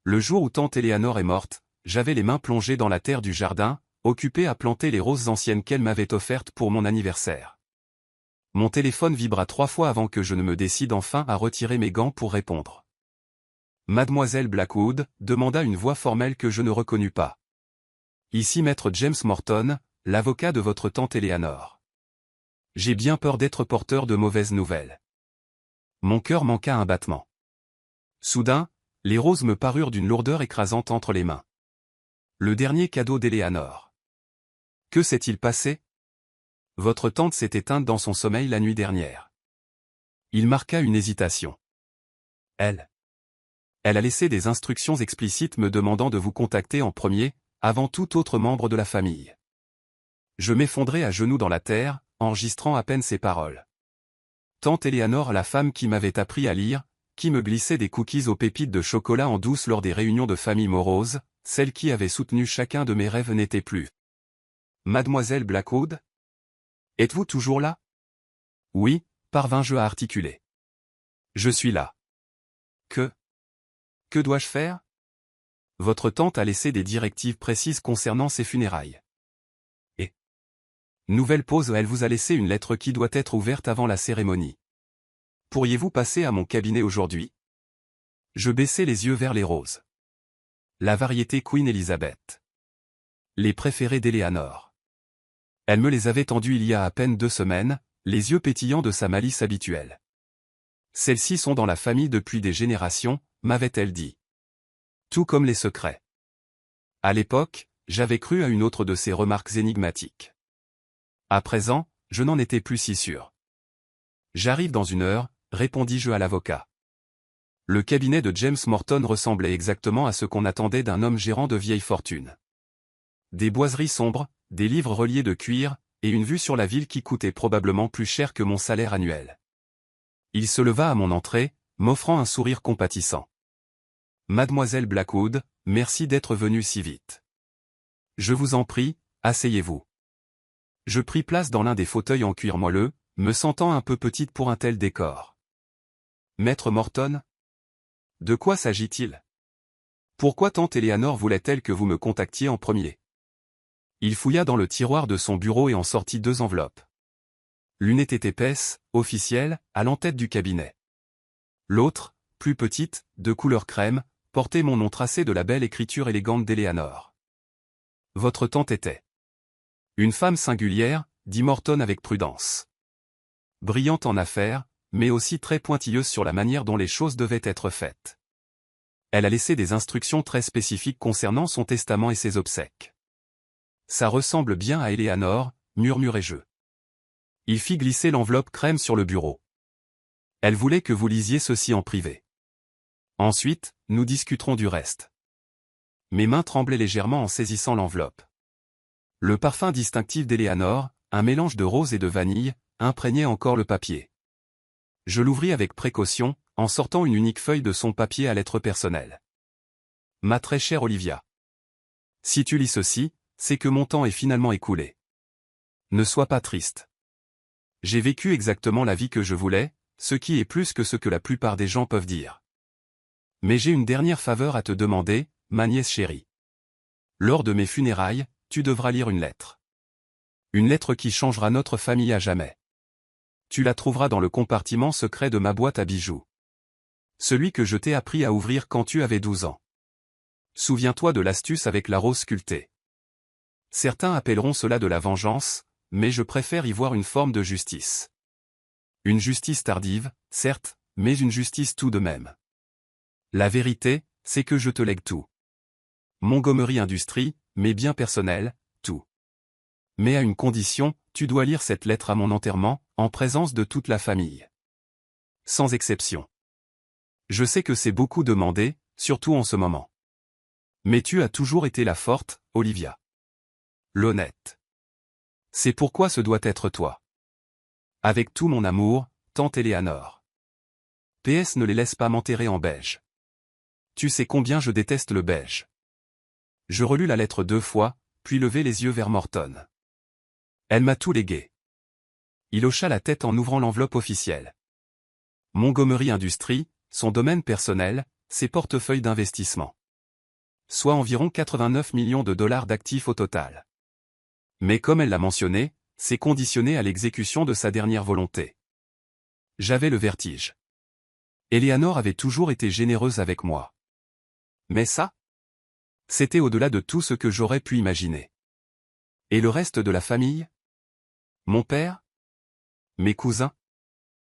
Le jour où tante Éléanore est morte, j'avais les mains plongées dans la terre du jardin, occupé à planter les roses anciennes qu'elle m'avait offertes pour mon anniversaire. Mon téléphone vibra 3 fois avant que je ne me décide enfin à retirer mes gants pour répondre. Mademoiselle Blackwood, demanda une voix formelle que je ne reconnus pas. Ici maître James Morton, l'avocat de votre tante Éléanore. J'ai bien peur d'être porteur de mauvaises nouvelles. Mon cœur manqua un battement. Soudain, les roses me parurent d'une lourdeur écrasante entre les mains. Le dernier cadeau d'Éléanore. Que s'est-il passé? Votre tante s'est éteinte dans son sommeil la nuit dernière. Il marqua une hésitation. Elle a laissé des instructions explicites me demandant de vous contacter en premier, avant tout autre membre de la famille. Je m'effondrai à genoux dans la terre, enregistrant à peine ces paroles. Tante Éléanore, la femme qui m'avait appris à lire, qui me glissait des cookies aux pépites de chocolat en douce lors des réunions de famille morose, celle qui avait soutenu chacun de mes rêves n'était plus. Mademoiselle Blackwood? Êtes-vous toujours là? Oui, parvins-je à articuler. Je suis là. Que dois-je faire? Votre tante a laissé des directives précises concernant ses funérailles. Et nouvelle pause, elle vous a laissé une lettre qui doit être ouverte avant la cérémonie. Pourriez-vous passer à mon cabinet aujourd'hui? Je baissai les yeux vers les roses. La variété Queen Elizabeth. Les préférés d'Éléanore. Elle me les avait tendues il y a à peine 2 semaines, les yeux pétillants de sa malice habituelle. Celles-ci sont dans la famille depuis des générations, m'avait-elle dit. Tout comme les secrets. À l'époque, j'avais cru à une autre de ces remarques énigmatiques. À présent, je n'en étais plus si sûr. J'arrive dans 1 heure, répondis-je à l'avocat. Le cabinet de James Morton ressemblait exactement à ce qu'on attendait d'un homme gérant de vieille fortune. Des boiseries sombres, des livres reliés de cuir, et une vue sur la ville qui coûtait probablement plus cher que mon salaire annuel. Il se leva à mon entrée, m'offrant un sourire compatissant. Mademoiselle Blackwood, merci d'être venue si vite. Je vous en prie, asseyez-vous. Je pris place dans l'un des fauteuils en cuir moelleux, me sentant un peu petite pour un tel décor. Maître Morton? De quoi s'agit-il? Pourquoi tante Éléanore voulait-elle que vous me contactiez en premier? Il fouilla dans le tiroir de son bureau et en sortit 2 enveloppes. L'une était épaisse, officielle, à l'entête du cabinet. L'autre, plus petite, de couleur crème, portait mon nom tracé de la belle écriture élégante d'Éléanore. Votre tante était une femme singulière, dit Morton avec prudence. Brillante en affaires, mais aussi très pointilleuse sur la manière dont les choses devaient être faites. Elle a laissé des instructions très spécifiques concernant son testament et ses obsèques. Ça ressemble bien à Éléanore, murmurai-je. Il fit glisser l'enveloppe crème sur le bureau. Elle voulait que vous lisiez ceci en privé. Ensuite, nous discuterons du reste. Mes mains tremblaient légèrement en saisissant l'enveloppe. Le parfum distinctif d'Éléanore, un mélange de rose et de vanille, imprégnait encore le papier. Je l'ouvris avec précaution, en sortant une unique feuille de son papier à lettres personnelles. Ma très chère Olivia. Si tu lis ceci, c'est que mon temps est finalement écoulé. Ne sois pas triste. J'ai vécu exactement la vie que je voulais, ce qui est plus que ce que la plupart des gens peuvent dire. Mais j'ai une dernière faveur à te demander, ma nièce chérie. Lors de mes funérailles, tu devras lire une lettre. Une lettre qui changera notre famille à jamais. Tu la trouveras dans le compartiment secret de ma boîte à bijoux. Celui que je t'ai appris à ouvrir quand tu avais 12 ans. Souviens-toi de l'astuce avec la rose sculptée. Certains appelleront cela de la vengeance, mais je préfère y voir une forme de justice. Une justice tardive, certes, mais une justice tout de même. La vérité, c'est que je te lègue tout. Montgomery Industries, mes biens personnels, tout. Mais à une condition, tu dois lire cette lettre à mon enterrement, en présence de toute la famille. Sans exception. Je sais que c'est beaucoup demandé, surtout en ce moment. Mais tu as toujours été la forte, Olivia. L'honnête. C'est pourquoi ce doit être toi. Avec tout mon amour, tante Éléanore. PS, ne les laisse pas m'enterrer en beige. Tu sais combien je déteste le beige. Je relus la lettre 2 fois, puis levai les yeux vers Morton. Elle m'a tout légué. Il hocha la tête en ouvrant l'enveloppe officielle. Montgomery Industries, son domaine personnel, ses portefeuilles d'investissement. soit environ 89 millions de dollars d'actifs au total. Mais comme elle l'a mentionné, c'est conditionné à l'exécution de sa dernière volonté. J'avais le vertige. Eleanor avait toujours été généreuse avec moi. Mais ça? C'était au-delà de tout ce que j'aurais pu imaginer. Et le reste de la famille? Mon père? Mes cousins?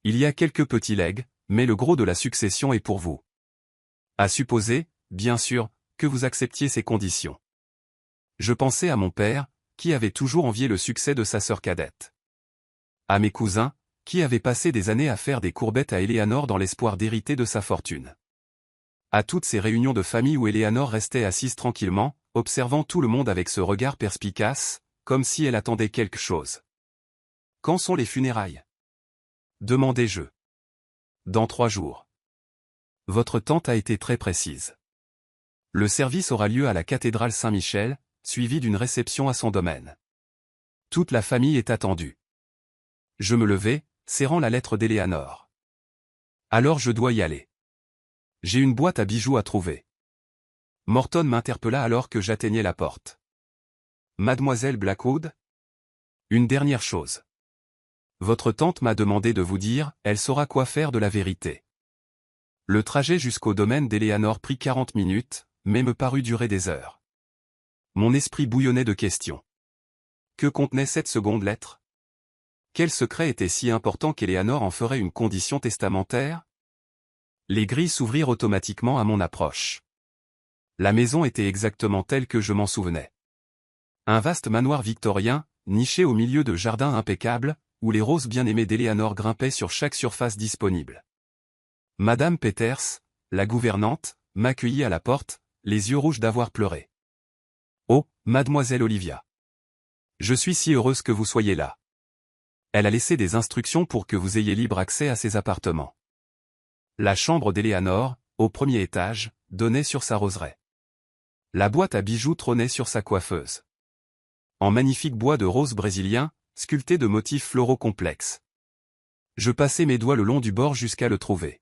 Il y a quelques petits legs, mais le gros de la succession est pour vous. À supposer, bien sûr, que vous acceptiez ces conditions. Je pensais à mon père, qui avait toujours envié le succès de sa sœur cadette. À mes cousins, qui avaient passé des années à faire des courbettes à Eleanor dans l'espoir d'hériter de sa fortune. À toutes ces réunions de famille où Eleanor restait assise tranquillement, observant tout le monde avec ce regard perspicace, comme si elle attendait quelque chose. Quand sont les funérailles? Demandai-je. Dans 3 jours. Votre tante a été très précise. Le service aura lieu à la cathédrale Saint-Michel, suivi d'une réception à son domaine. Toute la famille est attendue. Je me levai, serrant la lettre d'Eleanor. Alors je dois y aller. J'ai une boîte à bijoux à trouver. Morton m'interpella alors que j'atteignais la porte. Mademoiselle Blackwood? Une dernière chose. Votre tante m'a demandé de vous dire, elle saura quoi faire de la vérité. Le trajet jusqu'au domaine d'Eleanor prit 40 minutes, mais me parut durer des heures. Mon esprit bouillonnait de questions. Que contenait cette seconde lettre? Quel secret était si important qu'Eleanor en ferait une condition testamentaire? Les grilles s'ouvrirent automatiquement à mon approche. La maison était exactement telle que je m'en souvenais. Un vaste manoir victorien, niché au milieu de jardins impeccables, où les roses bien-aimées d'Eleanor grimpaient sur chaque surface disponible. Madame Peters, la gouvernante, m'accueillit à la porte, les yeux rouges d'avoir pleuré. Oh, mademoiselle Olivia. Je suis si heureuse que vous soyez là. Elle a laissé des instructions pour que vous ayez libre accès à ses appartements. La chambre d'Eleanor, au premier étage, donnait sur sa roseraie. La boîte à bijoux trônait sur sa coiffeuse. En magnifique bois de rose brésilien, sculpté de motifs floraux complexes. Je passai mes doigts le long du bord jusqu'à le trouver.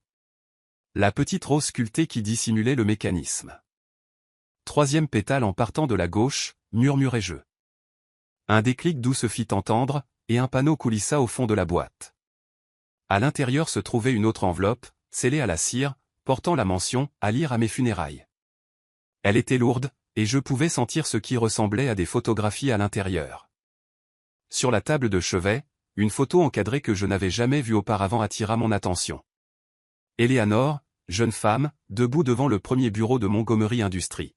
La petite rose sculptée qui dissimulait le mécanisme. 3e pétale en partant de la gauche, murmurai-je. Un déclic doux se fit entendre, et un panneau coulissa au fond de la boîte. À l'intérieur se trouvait une autre enveloppe, scellée à la cire, portant la mention « À lire à mes funérailles ». Elle était lourde, et je pouvais sentir ce qui ressemblait à des photographies à l'intérieur. Sur la table de chevet, une photo encadrée que je n'avais jamais vue auparavant attira mon attention. Eleanor, jeune femme, debout devant le premier bureau de Montgomery Industries.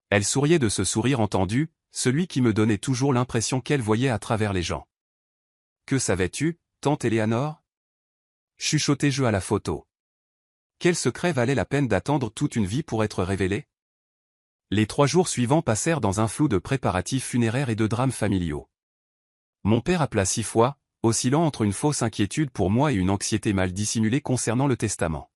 Elle souriait de ce sourire entendu, celui qui me donnait toujours l'impression qu'elle voyait à travers les gens. « Que savais-tu, tante Eleanor » chuchotai-je à la photo. Quel secret valait la peine d'attendre toute une vie pour être révélé? Les 3 jours suivants passèrent dans un flou de préparatifs funéraires et de drames familiaux. Mon père appela 6 fois, oscillant entre une fausse inquiétude pour moi et une anxiété mal dissimulée concernant le testament.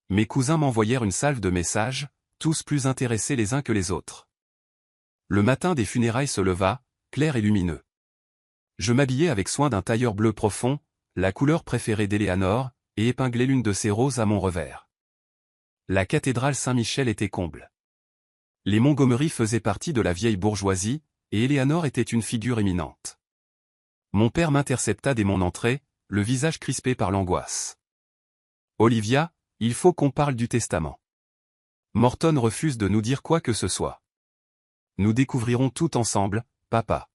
Mes cousins m'envoyèrent une salve de messages, tous plus intéressés les uns que les autres. Le matin des funérailles se leva, clair et lumineux. Je m'habillai avec soin d'un tailleur bleu profond, la couleur préférée d'Eleanor, et épinglai l'une de ses roses à mon revers. La cathédrale Saint-Michel était comble. Les Montgomery faisaient partie de la vieille bourgeoisie, et Eleanor était une figure éminente. Mon père m'intercepta dès mon entrée, le visage crispé par l'angoisse. « Olivia, il faut qu'on parle du testament. Morton refuse de nous dire quoi que ce soit. Nous découvrirons tout ensemble, papa.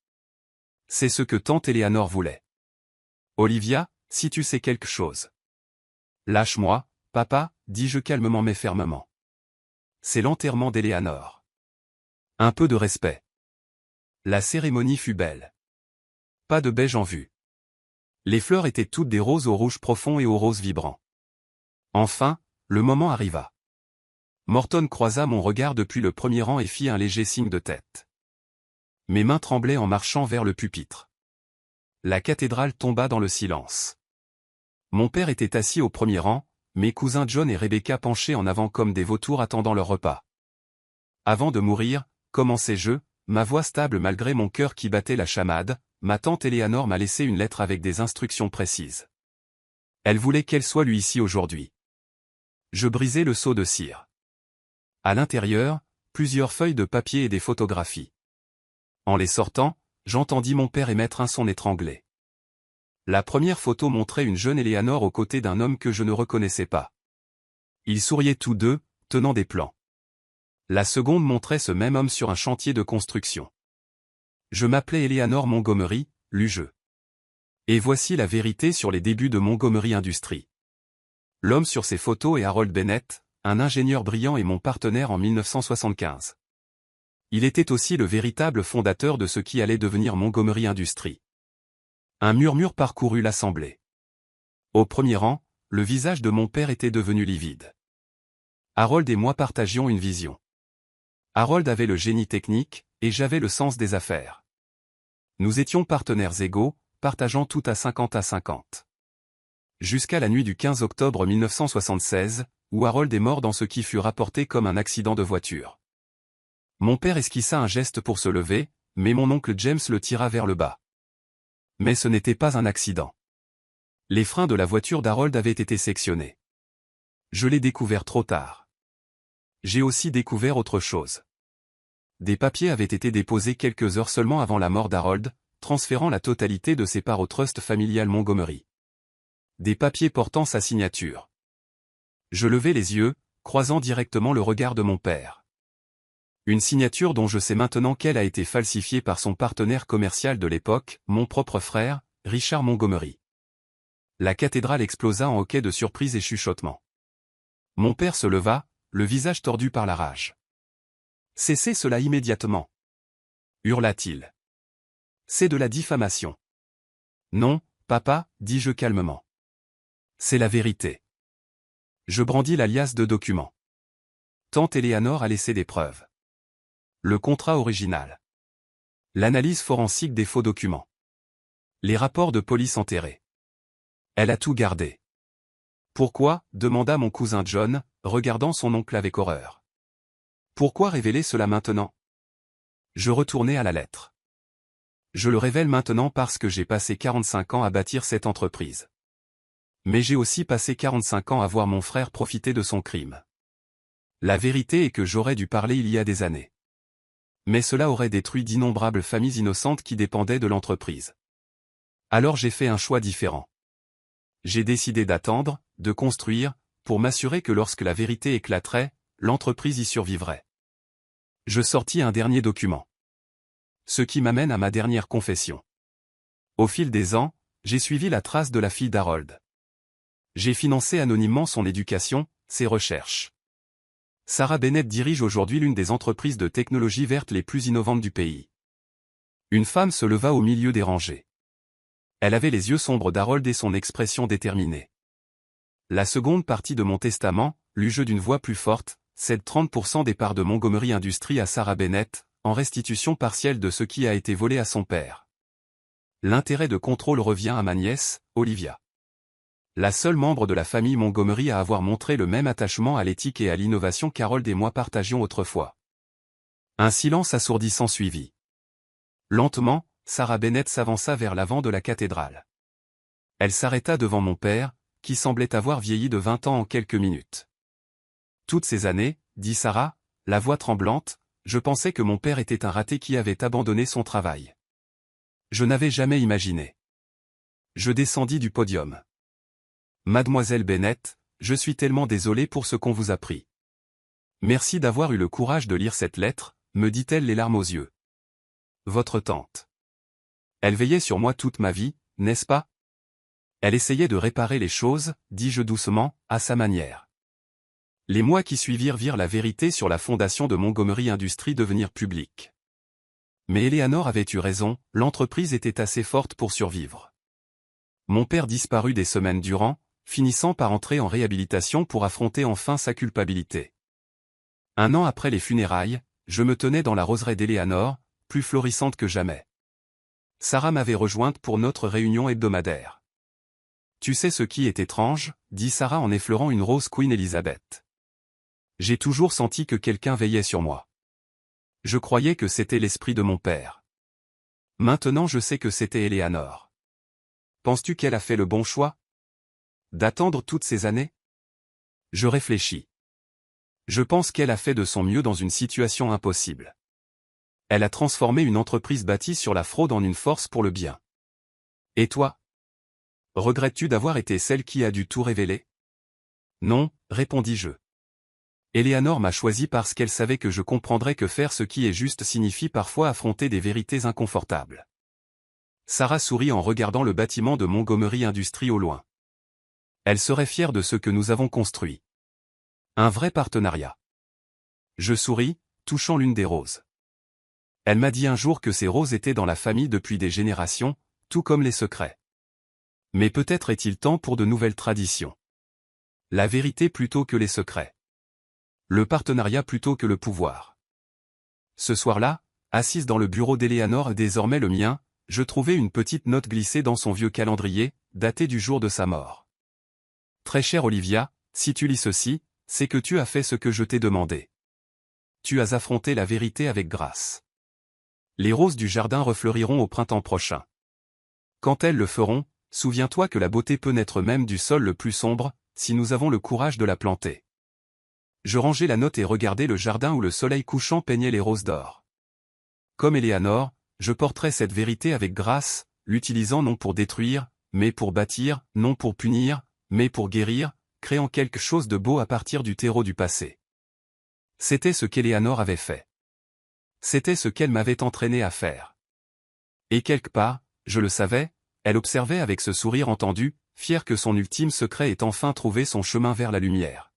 C'est ce que tante Eleanor voulait. Olivia, si tu sais quelque chose. Lâche-moi, papa, dis-je calmement mais fermement. C'est l'enterrement d'Eleanor. Un peu de respect. La cérémonie fut belle. Pas de beige en vue. Les fleurs étaient toutes des roses au rouge profond et au rose vibrant. Enfin, le moment arriva. Morton croisa mon regard depuis le premier rang et fit un léger signe de tête. Mes mains tremblaient en marchant vers le pupitre. La cathédrale tomba dans le silence. Mon père était assis au premier rang, mes cousins John et Rebecca penchés en avant comme des vautours attendant leur repas. Avant de mourir, commençai-je, ma voix stable malgré mon cœur qui battait la chamade, ma tante Eleanor m'a laissé une lettre avec des instructions précises. Elle voulait qu'elle soit lui ici aujourd'hui. Je brisai le seau de cire. À l'intérieur, plusieurs feuilles de papier et des photographies. En les sortant, j'entendis mon père émettre un son étranglé. La première photo montrait une jeune Eleanor aux côtés d'un homme que je ne reconnaissais pas. Ils souriaient tous deux, tenant des plans. La seconde montrait ce même homme sur un chantier de construction. Je m'appelais Eleanor Montgomery, lus-je. Et voici la vérité sur les débuts de Montgomery Industries. L'homme sur ces photos est Harold Bennett, un ingénieur brillant et mon partenaire en 1975. Il était aussi le véritable fondateur de ce qui allait devenir Montgomery Industries. Un murmure parcourut l'assemblée. Au premier rang, le visage de mon père était devenu livide. Harold et moi partagions une vision. Harold avait le génie technique, et j'avais le sens des affaires. Nous étions partenaires égaux, partageant tout à 50-50. Jusqu'à la nuit du 15 octobre 1976, où Harold est mort dans ce qui fut rapporté comme un accident de voiture. Mon père esquissa un geste pour se lever, mais mon oncle James le tira vers le bas. Mais ce n'était pas un accident. Les freins de la voiture d'Harold avaient été sectionnés. Je l'ai découvert trop tard. J'ai aussi découvert autre chose. Des papiers avaient été déposés quelques heures seulement avant la mort d'Harold, transférant la totalité de ses parts au trust familial Montgomery. Des papiers portant sa signature. Je levai les yeux, croisant directement le regard de mon père. Une signature dont je sais maintenant qu'elle a été falsifiée par son partenaire commercial de l'époque, mon propre frère, Richard Montgomery. La cathédrale explosa en hoquets de surprise et chuchotement. Mon père se leva, le visage tordu par la rage. « Cessez cela immédiatement !» hurla-t-il. « C'est de la diffamation. »« Non, papa, dis-je calmement. C'est la vérité. » Je brandis la liasse de documents. Tante Eleanor a laissé des preuves. Le contrat original. L'analyse forensique des faux documents. Les rapports de police enterrés. Elle a tout gardé. Pourquoi, demanda mon cousin John, regardant son oncle avec horreur. Pourquoi révéler cela maintenant? Je retournai à la lettre. Je le révèle maintenant parce que j'ai passé 45 ans à bâtir cette entreprise. Mais j'ai aussi passé 45 ans à voir mon frère profiter de son crime. La vérité est que j'aurais dû parler il y a des années. Mais cela aurait détruit d'innombrables familles innocentes qui dépendaient de l'entreprise. Alors j'ai fait un choix différent. J'ai décidé d'attendre, de construire, pour m'assurer que lorsque la vérité éclaterait, l'entreprise y survivrait. Je sortis un dernier document. Ce qui m'amène à ma dernière confession. Au fil des ans, j'ai suivi la trace de la fille d'Harold. J'ai financé anonymement son éducation, ses recherches. Sarah Bennett dirige aujourd'hui l'une des entreprises de technologie verte les plus innovantes du pays. Une femme se leva au milieu des rangées. Elle avait les yeux sombres d'Harold et son expression déterminée. La seconde partie de mon testament, lus-je d'une voix plus forte, cède 30% des parts de Montgomery Industries à Sarah Bennett, en restitution partielle de ce qui a été volé à son père. L'intérêt de contrôle revient à ma nièce, Olivia. La seule membre de la famille Montgomery à avoir montré le même attachement à l'éthique et à l'innovation qu'Harold et moi partagions autrefois. Un silence assourdissant suivit. Lentement, Sarah Bennett s'avança vers l'avant de la cathédrale. Elle s'arrêta devant mon père, qui semblait avoir vieilli de 20 ans en quelques minutes. Toutes ces années, dit Sarah, la voix tremblante, je pensais que mon père était un raté qui avait abandonné son travail. Je n'avais jamais imaginé. Je descendis du podium. Mademoiselle Bennett, je suis tellement désolé pour ce qu'on vous a pris. Merci d'avoir eu le courage de lire cette lettre, me dit-elle les larmes aux yeux. Votre tante. Elle veillait sur moi toute ma vie, n'est-ce pas? Elle essayait de réparer les choses, dis-je doucement, à sa manière. Les mois qui suivirent virent la vérité sur la fondation de Montgomery Industries devenir publique. Mais Eleanor avait eu raison, l'entreprise était assez forte pour survivre. Mon père disparut des semaines durant, finissant par entrer en réhabilitation pour affronter enfin sa culpabilité. Un an après les funérailles, je me tenais dans la roseraie d'Eleanor, plus florissante que jamais. Sarah m'avait rejointe pour notre réunion hebdomadaire. Tu sais ce qui est étrange, dit Sarah en effleurant une rose Queen Elizabeth. J'ai toujours senti que quelqu'un veillait sur moi. Je croyais que c'était l'esprit de mon père. Maintenant je sais que c'était Eleanor. Penses-tu qu'elle a fait le bon choix? D'attendre toutes ces années? Je réfléchis. Je pense qu'elle a fait de son mieux dans une situation impossible. Elle a transformé une entreprise bâtie sur la fraude en une force pour le bien. Et toi? Regrettes-tu d'avoir été celle qui a dû tout révéler? Non, répondis-je. Eleanor m'a choisi parce qu'elle savait que je comprendrais que faire ce qui est juste signifie parfois affronter des vérités inconfortables. Sarah sourit en regardant le bâtiment de Montgomery Industries au loin. Elle serait fière de ce que nous avons construit. Un vrai partenariat. Je souris, touchant l'une des roses. Elle m'a dit un jour que ces roses étaient dans la famille depuis des générations, tout comme les secrets. Mais peut-être est-il temps pour de nouvelles traditions. La vérité plutôt que les secrets. Le partenariat plutôt que le pouvoir. Ce soir-là, assise dans le bureau d'Eleanor, désormais le mien, je trouvais une petite note glissée dans son vieux calendrier, daté du jour de sa mort. Très chère Olivia, si tu lis ceci, c'est que tu as fait ce que je t'ai demandé. Tu as affronté la vérité avec grâce. Les roses du jardin refleuriront au printemps prochain. Quand elles le feront, souviens-toi que la beauté peut naître même du sol le plus sombre, si nous avons le courage de la planter. Je rangeai la note et regardai le jardin où le soleil couchant peignait les roses d'or. Comme Eleanor, je porterai cette vérité avec grâce, l'utilisant non pour détruire, mais pour bâtir, non pour punir, mais pour guérir, créant quelque chose de beau à partir du terreau du passé. C'était ce qu'Eleanor avait fait. C'était ce qu'elle m'avait entraîné à faire. Et quelque part, je le savais, elle observait avec ce sourire entendu, fière que son ultime secret ait enfin trouvé son chemin vers la lumière.